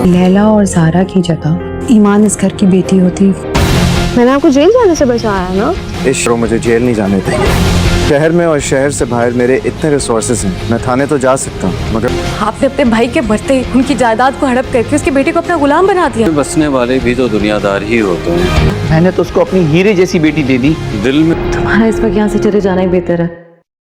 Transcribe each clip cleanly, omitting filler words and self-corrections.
लैला और ज़ारा की जगह ईमान इस घर की बेटी होती। मैंने आपको जेल जाने से बचाया ना। इस शो मुझे जेल नहीं जाने देंगे। शहर में और शहर से बाहर मेरे इतने रिसोर्सेज हैं, मैं थाने तो जा सकता हूँ, मगर आपने अपने भाई के बढ़ते उनकी जायदाद को हड़प करके उसकी बेटी को अपना गुलाम बना दिया। बसने वाले भी तो दुनियादार ही होते हैं। मैंने तो उसको अपनी हीरे जैसी बेटी दे दी। दिल में तुम्हारा इस वक्त यहाँ से चले जाना ही बेहतर है।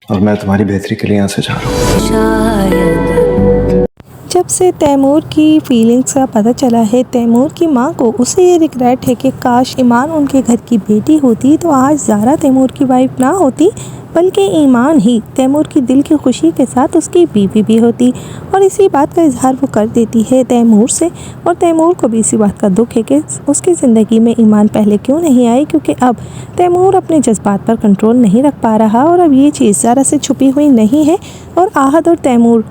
और मैं तुम्हारी बेहतरी के लिए यहाँ से जा रहा हूँ। जब से तैमूर की फीलिंग्स का पता चला है, तैमूर की माँ को उसे ये रिग्रेट है कि काश ईमान उनके घर की बेटी होती तो आज ज़ारा तैमूर की वाइफ ना होती, बल्कि ईमान ही तैमूर की दिल की खुशी के साथ उसकी बीवी भी होती। और इसी बात का इजहार वो कर देती है तैमूर से। और तैमूर को भी इसी बात का दुख है कि उसकी ज़िंदगी में ईमान पहले क्यों नहीं आई, क्योंकि अब तैमूर अपने जज्बात पर कंट्रोल नहीं रख पा रहा और अब ये चीज़ ज़ारा से छुपी हुई नहीं है। और आहद और तैमूर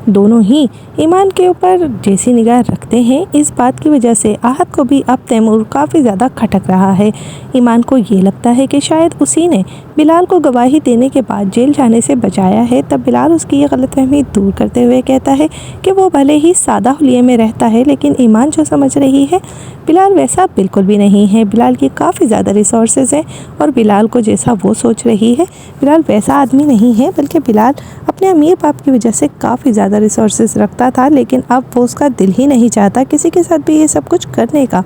दोनों ही ईमान के ऊपर जैसी निगाह रखते हैं, इस बात की वजह से आहद को भी अब तैमूर काफ़ी ज़्यादा खटक रहा है। ईमान को ये लगता है कि शायद उसी ने बिलाल को गवाही देने के बाद जेल जाने से बचाया है। तब बिलाल उसकी ये गलतफहमी दूर करते हुए कहता है कि वो भले ही सादा हुलिये में रहता है, लेकिन ईमान जो समझ रही है बिलाल वैसा बिल्कुल भी नहीं है। बिलाल की काफ़ी ज़्यादा रिसोर्सेज हैं और बिलाल को जैसा वो सोच रही है बिलाल वैसा आदमी नहीं है, बल्कि बिलाल अपने अमीर बाप की वजह से काफ़ी ज़्यादा रिसोर्सेज रखता था, लेकिन अब वो उसका दिल ही नहीं चाहता किसी के साथ भी ये सब कुछ करने का।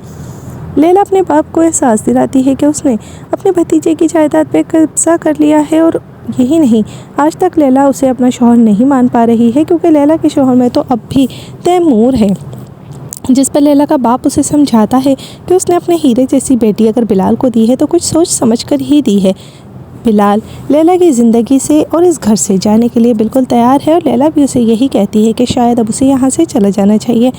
लैला अपने बाप को एहसास दिलाती है कि उसने अपने भतीजे की जायदाद पे कब्जा कर लिया है। और यही नहीं, आज तक लैला उसे अपना शौहर नहीं मान पा रही है, क्योंकि लैला के शौहर में तो अब भी तैमूर है, जिस पर लैला का बाप उसे समझाता है कि उसने अपने हीरे जैसी बेटी अगर बिलाल को दी है तो कुछ सोच समझ कर ही दी है। बिलाल लैला की ज़िंदगी से और इस घर से जाने के लिए बिल्कुल तैयार है और लैला भी उसे यही कहती है कि शायद अब उसे यहाँ से चला जाना चाहिए।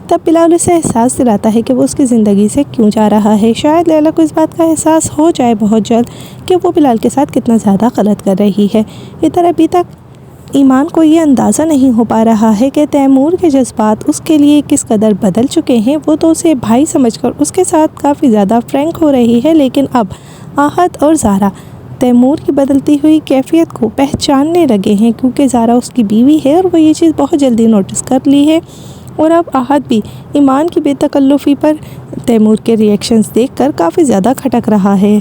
तब बिलाल उसे एहसास दिलाता है कि वो उसकी ज़िंदगी से क्यों जा रहा है। शायद लैला को इस बात का एहसास हो जाए बहुत जल्द कि वो बिलाल के साथ कितना ज़्यादा गलत कर रही है। इधर अभी तक ईमान को ये अंदाज़ा नहीं हो पा रहा है कि तैमूर के जज्बात उसके लिए किस कदर बदल चुके हैं। वो तो उसे भाई समझकर उसके साथ काफ़ी ज़्यादा फ्रैंक हो रही है, लेकिन अब आहद और ज़ारा तैमूर की बदलती हुई कैफियत को पहचानने लगे हैं, क्योंकि ज़ारा उसकी बीवी है और वो ये चीज़ बहुत जल्दी नोटिस कर ली है। और अब आहद भी ईमान की बेतकल्लुफ़ी पर तैमूर के रिएक्शंस देखकर काफ़ी ज़्यादा खटक रहा है।